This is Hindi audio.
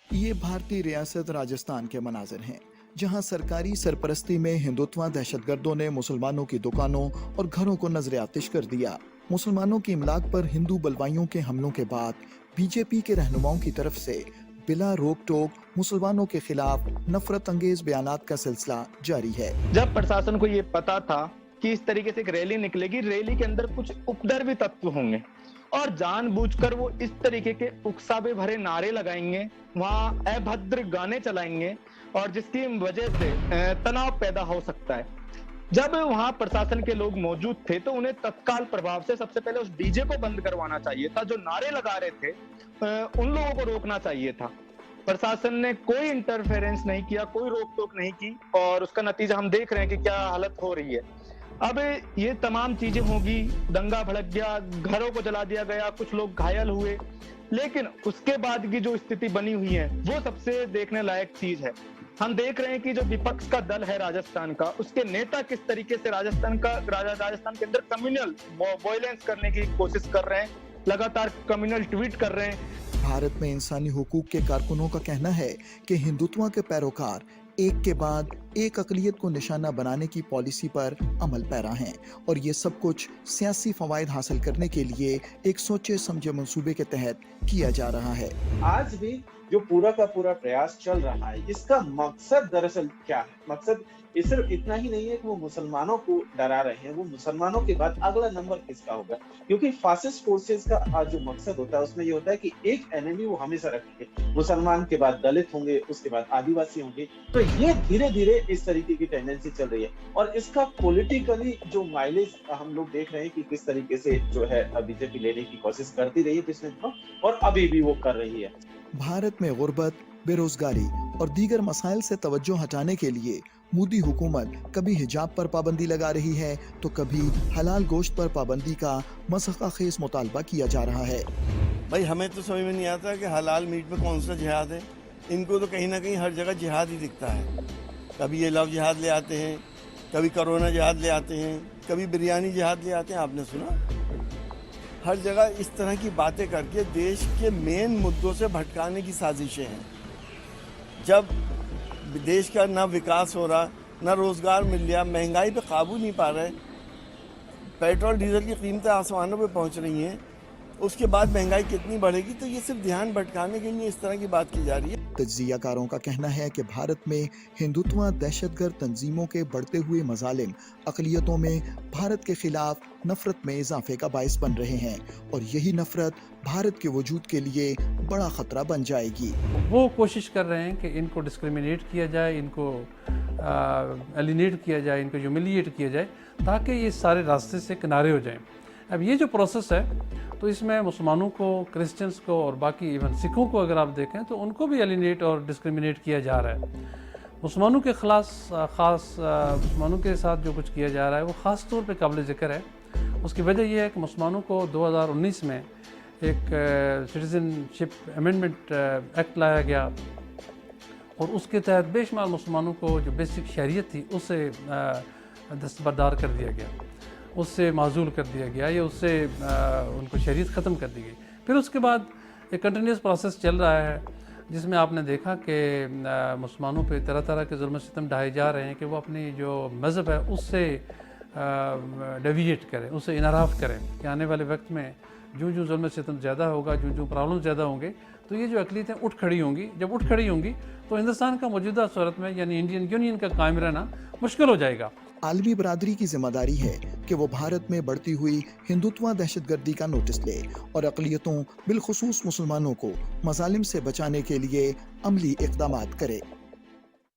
ये भारतीय रियासत राजस्थान के मनाजिर हैं, जहां सरकारी सरपरस्ती में हिंदुत्व दहशतगर्दों ने मुसलमानों की दुकानों और घरों को नजर आतिश कर दिया। मुसलमानों की इमलाक पर हिंदू बलवाइयों के हमलों के बाद बीजेपी के रहनुमाओं की तरफ से बिला रोक टोक मुसलमानों के खिलाफ नफरत अंगेज बयानात का सिलसिला जारी है। जब प्रशासन को ये पता था कि इस तरीके से एक रैली निकलेगी, रैली के अंदर कुछ उपद्रवी तत्व होंगे और जानबूझकर वो इस तरीके के उकसावे भरे नारे लगाएंगे, वहां अभद्र गाने चलाएंगे और जिसकी वजह से तनाव पैदा हो सकता है। जब वहां प्रशासन के लोग मौजूद थे तो उन्हें तत्काल प्रभाव से सबसे पहले उस डीजे को बंद करवाना चाहिए था। जो नारे लगा रहे थे उन लोगों को रोकना चाहिए था। प्रशासन ने कोई इंटरफेरेंस नहीं किया, कोई रोक टोक नहीं की और उसका नतीजा हम देख रहे हैं कि क्या हालत हो रही है। अब ये तमाम चीजें होगी, दंगा भड़क गया, घरों को जला दिया गया, कुछ लोग घायल हुए, लेकिन उसके बाद की जो स्थिति बनी हुई है वो सबसे देखने लायक चीज है। हम देख रहे हैं कि जो विपक्ष का दल है राजस्थान का, उसके नेता किस तरीके से राजस्थान के अंदर कम्युनल वायलेंस करने की कोशिश कर रहे हैं, लगातार कम्युनल ट्वीट कर रहे हैं। भारत में इंसानी हुकूक के कारकुनों का कहना है कि हिंदुत्व के पैरोकार एक के बाद एक अकलियत को निशाना बनाने की पॉलिसी पर अमल पैरा हैं और ये सब कुछ सियासी फवायद हासिल करने के लिए एक सोचे समझे मंसूबे के तहत किया जा रहा है। आज भी जो पूरा का पूरा प्रयास चल रहा है, इसका मकसद दरअसल क्या है? मकसद ये सिर्फ इतना ही नहीं है कि वो मुसलमानों को डरा रहे हैं, वो मुसलमानों के बाद अगला नंबर किसका होगा? क्योंकि फासिस्ट फोर्सेस का जो मकसद होता है उसमें ये होता है कि एक एनिमी वो हमेशा रखेंगे, मुसलमान के बाद दलित होंगे, उसके बाद आदिवासी होंगे। तो ये धीरे धीरे इस तरीके की टेंडेंसी चल रही है और इसका पॉलिटिकली जो माइलेज हम लोग देख रहे हैं कि किस तरीके से जो है बीजेपी लेने की कोशिश करती रही है पिछले दिनों और अभी भी वो कर रही है। भारत में गुर्बत, बेरोजगारी और दीगर मसाइल से तवज्जो हटाने के लिए मोदी हुकूमत कभी हिजाब पर पाबंदी लगा रही है तो कभी हलाल गोश्त पर पाबंदी का मशक्क़ाखेज़ मुतालबा किया जा रहा है। भाई हमें तो समझ में नहीं आता कि हलाल मीट में कौन सा जिहाद है। इनको तो कहीं ना कहीं हर जगह जिहाद ही दिखता है। कभी ये लव जिहाद ले आते हैं, कभी कोरोना जिहाद ले आते हैं, कभी बिरयानी जिहाद ले आते हैं। आपने सुना? हर जगह इस तरह की बातें करके देश के मेन मुद्दों से भटकाने की साजिशें हैं। जब देश का ना विकास हो रहा, ना रोज़गार मिल रहा, महंगाई पे काबू नहीं पा रहे, पेट्रोल डीजल की कीमतें आसमानों पे पहुंच रही हैं, उसके बाद महंगाई कितनी बढ़ेगी? तो ये सिर्फ ध्यान भटकाने के लिए इस तरह की बात की जा रही है। तज्जियाकारों का कहना है कि भारत में हिंदुत्व दहशतगर्द तंजीमों के बढ़ते हुए मजालिम अकलियतों में भारत के खिलाफ नफरत में इजाफे का बायस बन रहे हैं और यही नफरत भारत के वजूद के लिए बड़ा खतरा बन जाएगी। वो कोशिश कर रहे हैं कि इनको डिस्क्रिमिनेट किया जाए, इनको एलिनेट किया जाए, इनको ह्यूमिलिएट किया जाए ताकि ये सारे रास्ते से किनारे हो जाएं। अब ये जो प्रोसेस है तो इसमें मुसलमानों को, क्रिश्चियंस को और बाकी इवन सिखों को अगर आप देखें तो उनको भी एलिनेट और डिस्क्रिमिनेट किया जा रहा है। मुसलमानों के मुसलमानों के साथ जो कुछ किया जा रहा है वो ख़ास तौर पे काबिल ज़िक्र है। उसकी वजह यह है कि मुसलमानों को 2019 में एक सिटीज़नशिप अमेंडमेंट एक्ट लाया गया और उसके तहत बेशुमार मुसलमानों को जो बेसिक शरीयत थी उससे दस्तबरदार कर दिया गया, उससे माजूल कर दिया गया या उससे उनको शरीयत ख़त्म कर दी गई। फिर उसके बाद एक कंटिन्यूस प्रोसेस चल रहा है जिसमें आपने देखा कि मुसलमानों पे तरह तरह के जुल्म सितम ढाए जा रहे हैं कि वो अपनी जो मज़हब है उससे डेविएट करें, उससे इनहराफ करें कि आने वाले वक्त में जो जुल्म सितम ज़्यादा होगा, जो प्रॉब्लम ज़्यादा होंगे तो ये जो अक़लियतें उठ खड़ी होंगी। जब उठ खड़ी होंगी तो हिंदुस्तान का मौजूदा सूरत में यानी इंडियन यूनियन का कायम रहना मुश्किल हो जाएगा। आलमी बरादरी की जिम्मेदारी है कि वो भारत में बढ़ती हुई हिंदुत्व दहशतगर्दी का नोटिस ले और अक़लियतों बिलखुसूस मुसलमानों को मजालिम से बचाने के लिए अमली इक़दामात करे।